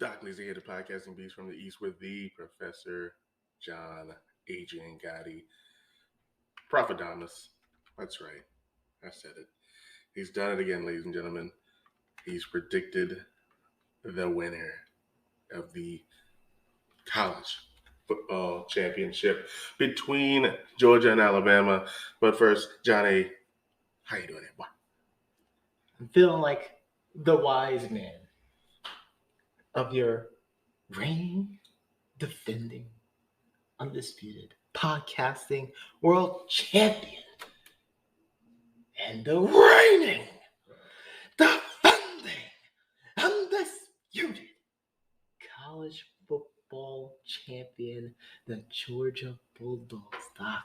Doc Lizzie here, the podcasting beast from the East with the Professor John Adrian Gotti. Prof. Adamus. That's right. I said it. He's done it again, ladies and gentlemen. He's predicted the winner of the college football championship between Georgia and Alabama. But first, Johnny, how you doing, boy? I'm feeling like the wise man of your reigning, defending, undisputed podcasting world champion and the reigning, defending, undisputed college football champion, the Georgia Bulldogs. Doc,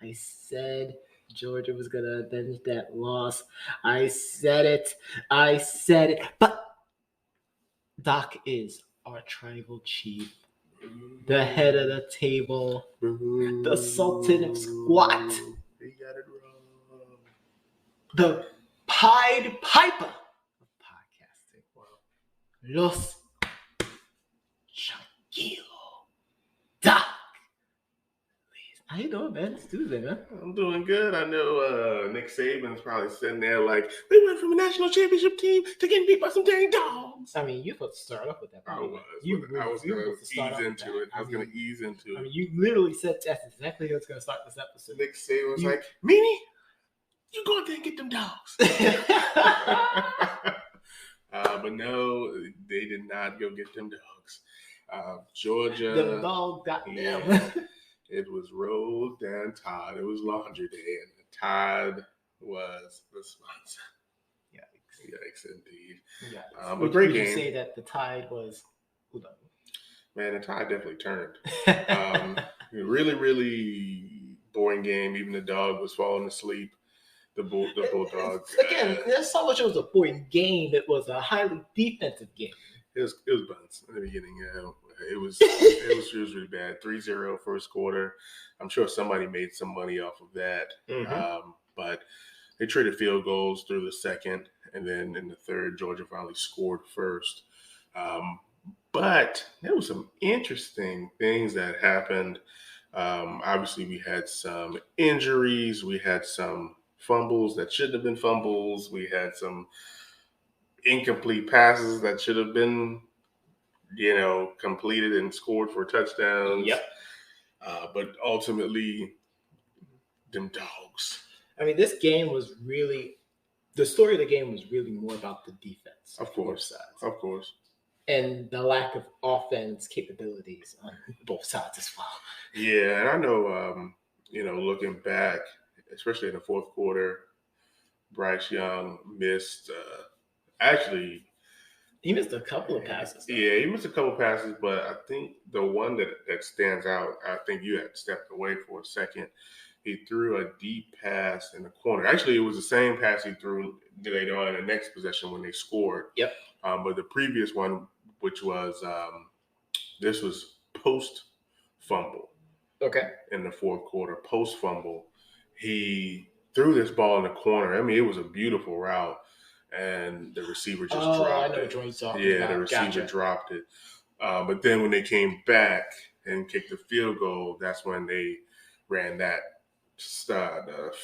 I said Georgia was going to avenge that loss. I said it. But Doc is our tribal chief, the head of the table, the Sultan of Squat, He got it wrong. the Pied Piper of podcasting world, Los Tranquilo. Doc. How you doing, man? It's Tuesday, man. I'm doing good. I know Nick Saban's probably sitting there like, we went from a national championship team to getting beat by some dang dogs. I mean, you're supposed to start off with that. I was going to ease into it. I mean, you literally said that's exactly what's going to start this episode. Nick Saban was like, Meanie, you go out there and get them dogs. But no, they did not go get them dogs. Georgia. The dog got them. Yeah. It was Roll Dan Todd. It was laundry day, and Todd was the sponsor. Yikes indeed. Yikes. But great Would game. you say that the Tide was? Man, the Tide definitely turned. Really, really boring game. Even the dog was falling asleep. The Bulldog. Again, that's not much it was a boring game. It was a highly defensive game. It was buns in the beginning. It was really bad. 3-0 first quarter. I'm sure somebody made some money off of that. Mm-hmm. But they traded field goals through the second, and then in the third, Georgia finally scored first. But there was some interesting things that happened. Obviously, we had some injuries. We had some fumbles that shouldn't have been fumbles. We had some incomplete passes that should have been, completed and scored for touchdowns. Yep. But ultimately, them dogs. I mean, this game was really the story of the game was really more about the defense. Of course. Of course. And the lack of offense capabilities on both sides as well. Yeah, and I know, looking back, especially in the fourth quarter, Bryce Young missed. He missed a couple of passes. Yeah, he missed a couple of passes, but I think the one that stands out, I think you had stepped away for a second. He threw a deep pass in the corner. Actually, it was the same pass he threw later on in the next possession when they scored. Yep. But the previous one, which was this was post fumble. Okay. In the fourth quarter, post fumble, he threw this ball in the corner. I mean, it was a beautiful route, and the receiver just dropped it. I know what you're talking about. The receiver dropped it. But then when they came back and kicked the field goal, that's when they ran that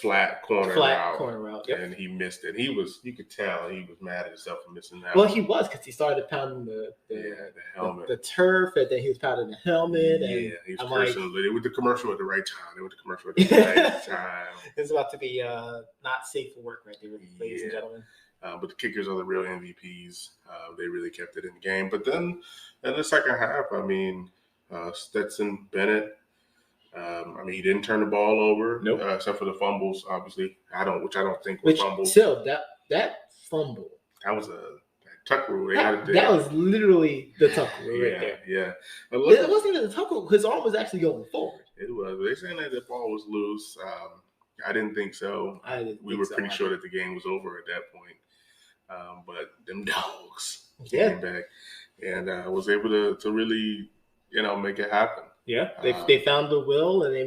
flat corner route. Yep. And he missed it. You could tell he was mad at himself for missing that. Well, he was, because he started pounding the helmet, the turf, and then he was pounding the helmet. Yeah, and he was cursing. They went to commercial at the right time. It's about to be not safe for work right there, ladies and gentlemen. But the kickers are the real MVPs. They really kept it in the game. But then in the second half, Stetson Bennett. He didn't turn the ball over, nope. Except for the fumbles, obviously. I don't think were fumbles. Still, that fumble. That was a tuck rule. That was literally the tuck rule right there. Yeah. It wasn't even the tuck rule. His arm was actually going forward. It was. They're saying that the ball was loose. I didn't think so. We were pretty sure that the game was over at that point. But them dogs came back and was able to really, make it happen. Yeah, they found the will and they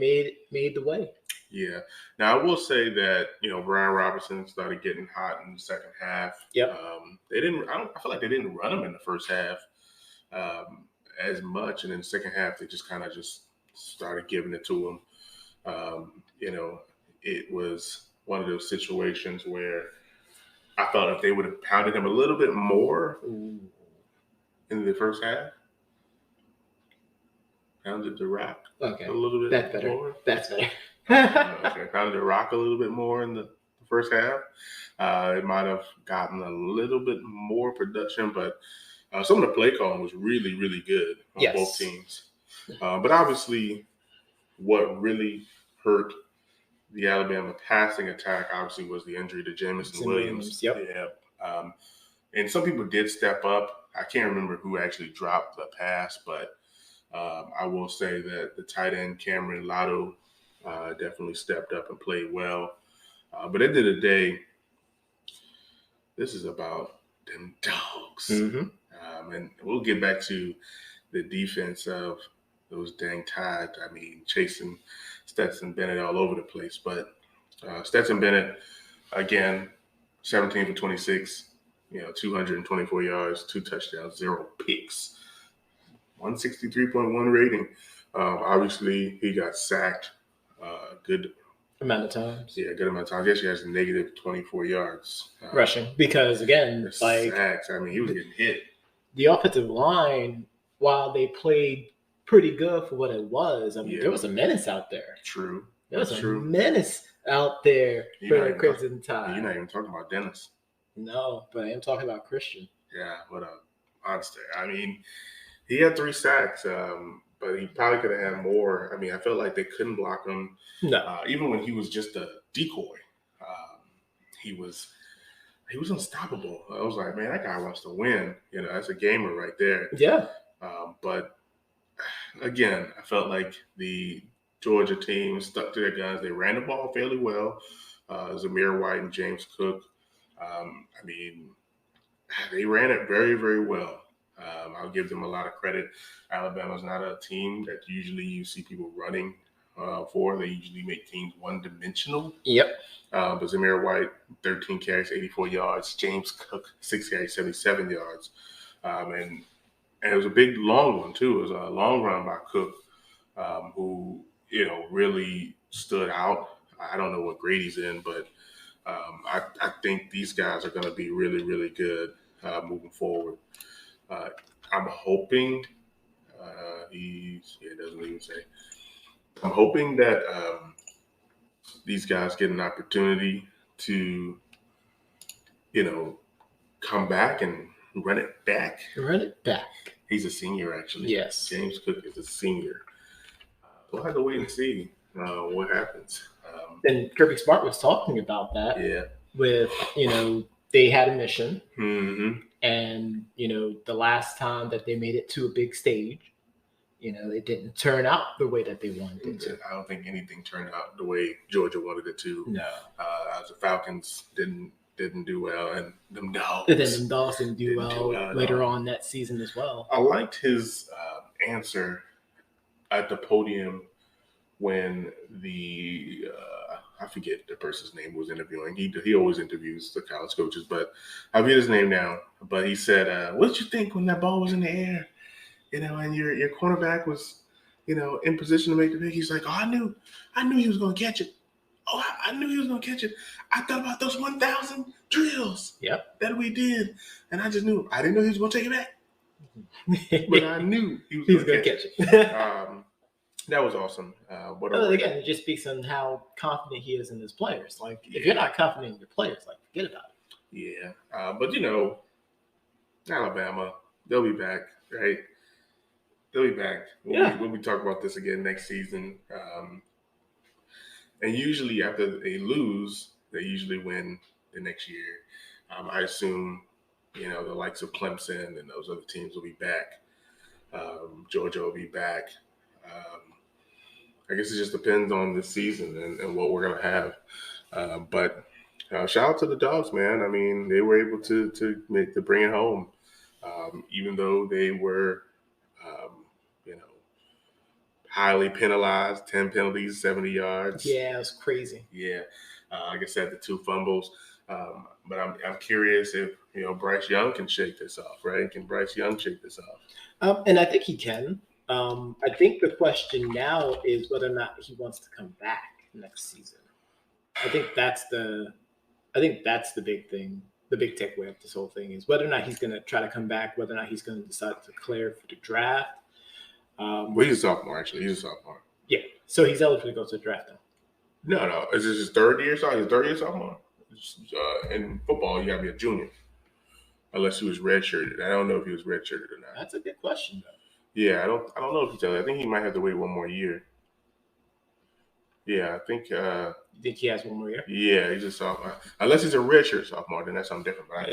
made the way. Yeah. Now I will say that Brian Robinson started getting hot in the second half. Yep. I feel like they didn't run him in the first half. as much, and in the second half they just kind of just started giving it to him. It was one of those situations where I thought if they would have pounded him a little bit more in the first half, pounded the rock a little bit more. That's better. Okay, pounded the rock a little bit more in the first half. It might have gotten a little bit more production, but some of the play calling was really, really good on both teams. But obviously, what really hurt the Alabama passing attack obviously was the injury to Jamison Williams. Yep. Yeah. And some people did step up. I can't remember who actually dropped the pass, but I will say that the tight end Cameron Lotto definitely stepped up and played well. But at the end of the day, this is about them dogs. Mm-hmm. And we'll get back to the defense of those dang Tides. I mean, chasing Stetson Bennett all over the place. But Stetson Bennett, again, 17 for 26, 224 yards, 2 touchdowns, 0 picks, 163.1 rating. Obviously, he got sacked good amount of times. Yeah, good amount of times. I guess he has a negative 24 yards. Rushing. Because, again, sacks. I mean, he was getting hit. The offensive line, while they played pretty good for what it was, I mean, there was a menace out there. True. There was a menace out there for the Crimson Tide. You're not even talking about Dennis. No, but I am talking about Christian. Yeah, what a monster. I mean, he had 3 sacks, but he probably could have had more. I mean, I felt like they couldn't block him. No. Even when he was just a decoy, he was unstoppable. I was like, man, that guy wants to win. That's a gamer right there. Yeah. But again, I felt like the Georgia team stuck to their guns. They ran the ball fairly well. Zamir White and James Cook. I mean, they ran it very, very well. I'll give them a lot of credit. Alabama's not a team that usually you see people running for. They usually make teams one-dimensional. Yep. But Zamir White, 13 carries, 84 yards. James Cook, 6 carries, 77 yards. And it was a big, long one, too. It was a long run by Cook, who, really stood out. I don't know what grade he's in, but I think these guys are going to be really, really good moving forward. I'm hoping it doesn't even say. I'm hoping that these guys get an opportunity to, come back and run it back. Run it back. He's a senior, actually. Yes. James Cook is a senior. We'll have to wait and see what happens. And Kirby Smart was talking about that. Yeah. With, they had a mission. Mm-hmm. And, the last time that they made it to a big stage, it didn't turn out the way that they wanted it to. I don't think anything turned out the way Georgia wanted it to. No. The Falcons didn't do well, and them Dogs. And then them Dogs didn't do well later on that season as well. I liked his answer at the podium when the I forget the person's name was interviewing. He always interviews the college coaches, but I forget his name now. But he said, "What did you think when that ball was in the air? And your cornerback was, in position to make the pick." He's like, "Oh, I knew he was going to catch it. Oh, I knew he was going to catch it. I thought about those 1,000 drills that we did, and I just knew. I didn't know he was going to take it back, but I knew he was going to catch it." That was awesome. Again, it just speaks on how confident he is in his players. Like, if you're not confident in your players, forget about it. Yeah, but Alabama, they'll be back, right? They'll be back. We'll be talking about this again next season. And usually after they lose, they usually win the next year. I assume, the likes of Clemson and those other teams will be back. Georgia will be back. I guess it just depends on the season and what we're going to have. But shout out to the Dogs, man. I mean, they were able to bring it home, even though they were, highly penalized, 10 penalties, 70 yards. Yeah, it was crazy. Yeah. Like I said, the 2 fumbles. But I'm curious if Bryce Young can shake this off, right? Can Bryce Young shake this off? And I think he can. I think the question now is whether or not he wants to come back next season. I think that's the big thing. The big takeaway of this whole thing is whether or not he's going to try to come back, whether or not he's going to decide to declare for the draft. Well, he's a sophomore, actually. He's a sophomore. Yeah, so he's eligible to go to the draft now. No. Is this his third year sophomore? In football, you got to be a junior. Unless he was redshirted. I don't know if he was redshirted or not. That's a good question, though. Yeah, I don't know if he's eligible. I think he might have to wait one more year. Yeah, I think. You think he has one more year? Yeah, he's a sophomore. Unless he's a redshirt sophomore, then that's something different. But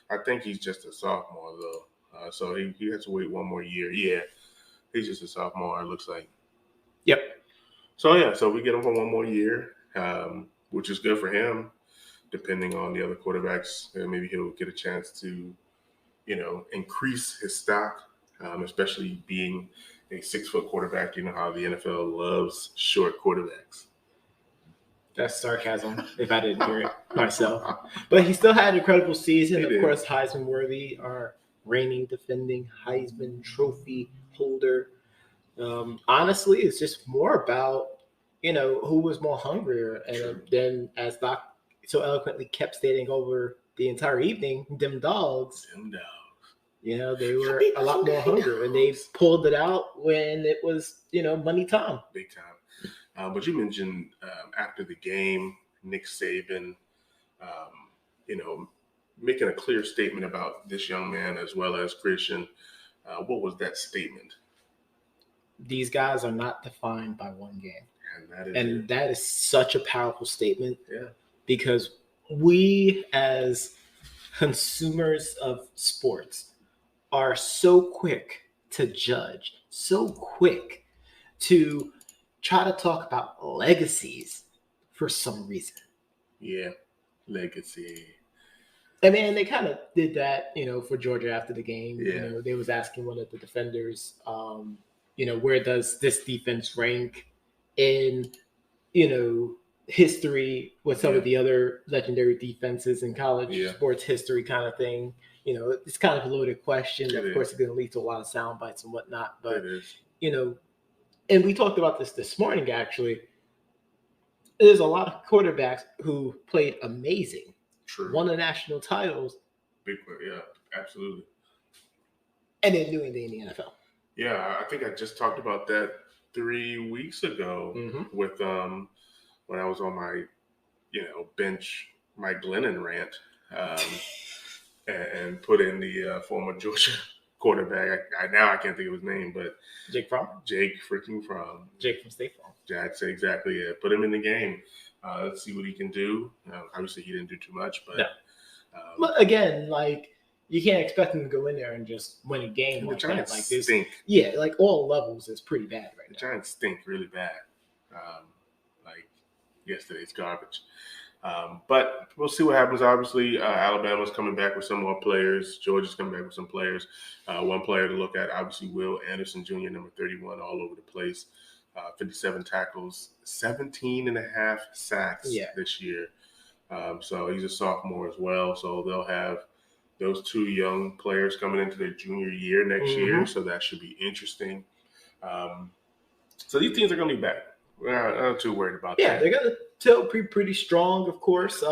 I think he's just a sophomore though. So he has to wait one more year. Yeah, he's just a sophomore. It looks like. Yep. So we get him for one more year, which is good for him. Depending on the other quarterbacks, maybe he'll get a chance to, increase his stock, especially being a 6-foot quarterback. You know how the NFL loves short quarterbacks. That's sarcasm, if I didn't hear it myself. But he still had an incredible season. Of course, Heisman worthy, our reigning, defending Heisman Trophy holder. Honestly, it's just more about, who was more hungrier. And then, as Doc so eloquently kept stating over the entire evening, them dogs. They were a lot more hungry, and they pulled it out when it was, money time. Big time. But you mentioned after the game, Nick Saban, making a clear statement about this young man as well as Christian. What was that statement? These guys are not defined by one game. And that is such a powerful statement. Yeah. Because we as consumers of sports are so quick to judge, so quick to try to talk about legacies for some reason. Yeah, legacy. I mean, they kind of did that, for Georgia after the game. Yeah. They was asking one of the defenders, where does this defense rank in, history with some of the other legendary defenses in college sports history kind of thing. It's kind of a loaded question. Of course, it's going to lead to a lot of sound bites and whatnot. But, and we talked about this morning, actually. There's a lot of quarterbacks who played amazing. True. Won the national titles. Big, yeah, absolutely. And then doing it in the NFL. Yeah, I think I just talked about that 3 weeks ago with when I was on my, bench Mike Glennon rant and put in the former Georgia quarterback. I can't think of his name, but Jake Fromm. Jake freaking Fromm. Jake from State Farm. That's exactly it. Put him in the game. Let's see what he can do. Obviously, he didn't do too much, but but again, you can't expect him to go in there and just win a game like that. Like this, stink. Yeah, all levels is pretty bad right now. The Giants stink really bad. Yesterday's garbage. But we'll see what happens. Obviously, Alabama's coming back with some more players. Georgia's coming back with some players. One player to look at, obviously, Will Anderson Jr., number 31, all over the place. 57 tackles, 17 and a half sacks this year. So he's a sophomore as well. So they'll have those two young players coming into their junior year next year. So that should be interesting. So these teams are going to be back. We're not too worried about that. Yeah, they're going to still be pretty strong, of course.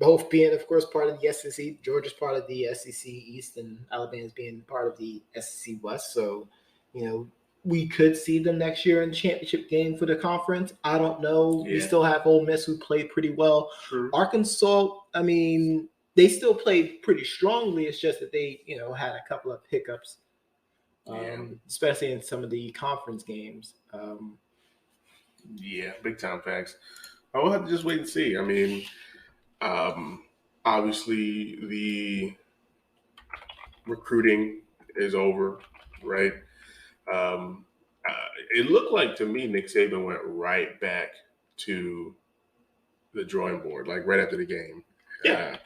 Both being, of course, part of the SEC. Georgia's part of the SEC East, and Alabama's being part of the SEC West. So, we could see them next year in the championship game for the conference. I don't know. Yeah. We still have Ole Miss, who played pretty well. True. Arkansas, I mean, they still played pretty strongly. It's just that they, had a couple of hiccups, especially in some of the conference games. Yeah, big time facts. I will have to just wait and see. I mean, obviously the recruiting is over, right? It looked like to me Nick Saban went right back to the drawing board, right after the game. Yeah.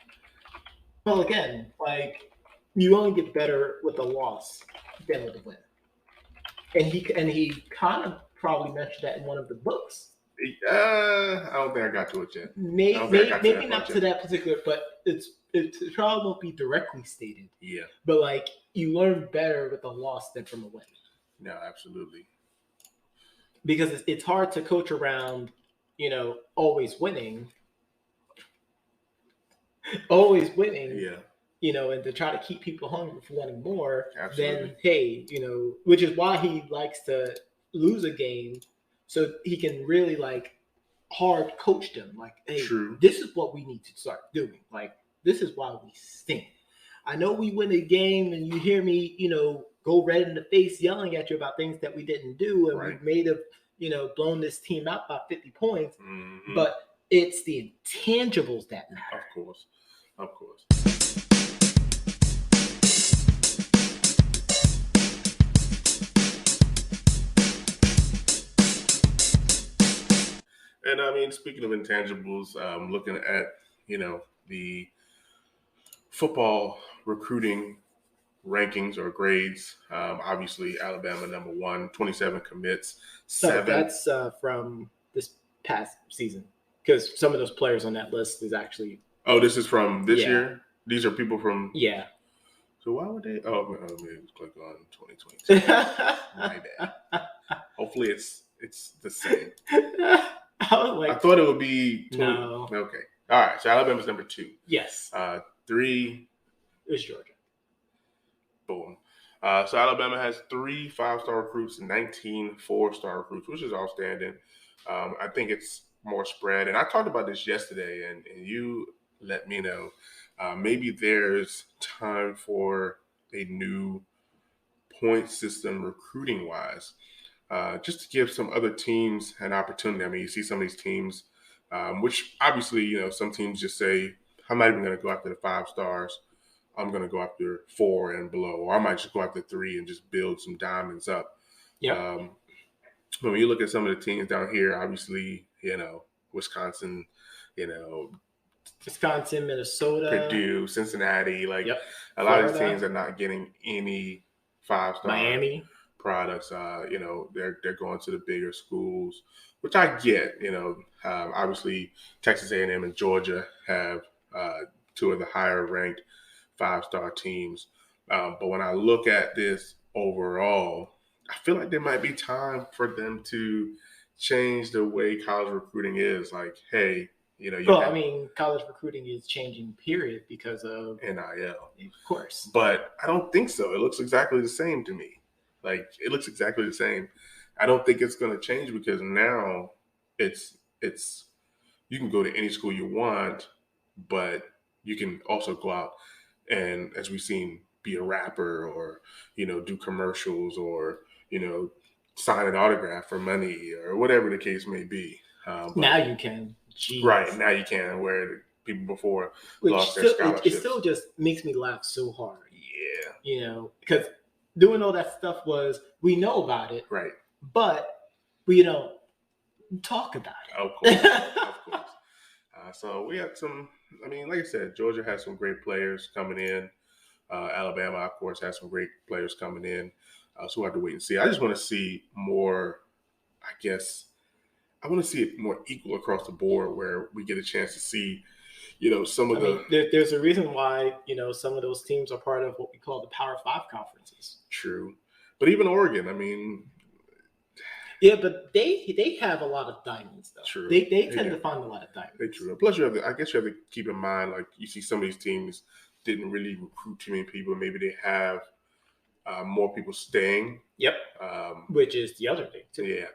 Well, again, you only get better with a loss than with a win. And he kind of probably mentioned that in one of the books I don't think I got to it yet. Maybe not to that particular, but it probably won't be directly stated. Yeah. But like you learn better with a loss than from a win. No, absolutely. Because it's hard to coach around, always winning. Always winning. Yeah. And to try to keep people hungry for wanting more, Absolutely. then hey, which is why he likes to lose a game so he can really like hard coach them. Like, hey, This is what we need to start doing. Like, this is why we stink. I know we win a game and you hear me, go red in the face yelling at you about things that we didn't do and we may have, blown this team out by 50 points. Mm-hmm. But it's the intangibles that matter. Of course. And I mean, speaking of intangibles, looking at, the football recruiting rankings or grades, obviously Alabama number 1, 27 commits. 7. No, that's from this past season because some of those players on that list is actually. Oh, this is from this year? These are people from. Yeah. So why would they? Oh, maybe click on 2022. My bad. Hopefully it's the same. I thought it would be 20. No. Okay. All right. So Alabama's number 2. Yes. 3 is Georgia. Boom. So Alabama has 3 5-star recruits and 19 4-star recruits, which is outstanding. I think it's more spread. And I talked about this yesterday, and you let me know. Maybe there's time for a new point system recruiting-wise. Just to give some other teams an opportunity. I mean, you see some of these teams, which obviously, some teams just say, I'm not even going to go after the 5 stars. I'm going to go after 4 and below. Or I might just go after 3 and just build some diamonds up. Yeah. When you look at some of the teams down here, obviously, Wisconsin, Minnesota, Purdue, Cincinnati, a lot of these teams are not getting any 5-star Miami products. They're going to the bigger schools, which I get. Obviously Texas A&M and Georgia have 2 of the higher ranked 5-star teams. But when I look at this overall, I feel like there might be time for them to change the way college recruiting is. Like, hey, college recruiting is changing, period, because of NIL. Of course. But I don't think so. It looks exactly the same to me. It looks exactly the same. I don't think it's going to change because now it's you can go to any school you want, but you can also go out and, as we've seen, be a rapper or, do commercials or, sign an autograph for money or whatever the case may be. Now you can. Jeez. Right. Now you can, where people before lost their scholarships. It still just makes me laugh so hard. Yeah. Because doing all that stuff we know about it. Right. But we don't talk about it. Of course. So we have like I said, Georgia has some great players coming in. Alabama, of course, has some great players coming in. So we'll have to wait and see. I just want to see more, I guess, I want to see it more equal across the board where we get a chance to see, some of there's a reason why, some of those teams are part of what we call the Power 5 conferences. True. But even Oregon, yeah, but they have a lot of diamonds, though. True. They tend to find a lot of diamonds. They true. Plus, you have to keep in mind, you see some of these teams didn't really recruit too many people. Maybe they have more people staying. Yep. Which is the other thing, too. Yeah.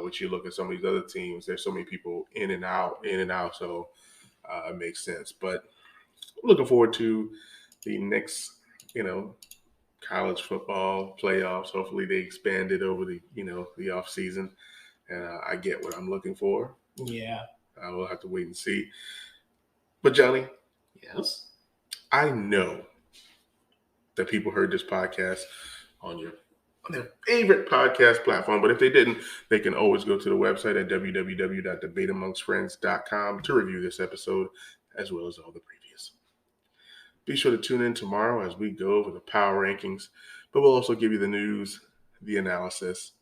Which you look at some of these other teams, there's so many people in and out. So it makes sense. But I'm looking forward to the next, college football playoffs. Hopefully they expand it over the off season, and I get what I'm looking for. Yeah, I will have to wait and see. But Johnny, yes, I know that people heard this podcast on their favorite podcast platform, but if they didn't, they can always go to the website at www.debateamongstfriends.com to review this episode as well as all the previous. Be sure to tune in tomorrow as we go over the power rankings, but we'll also give you the news, the analysis,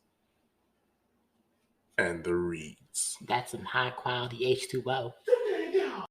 and the reeds. That's some high quality H2O.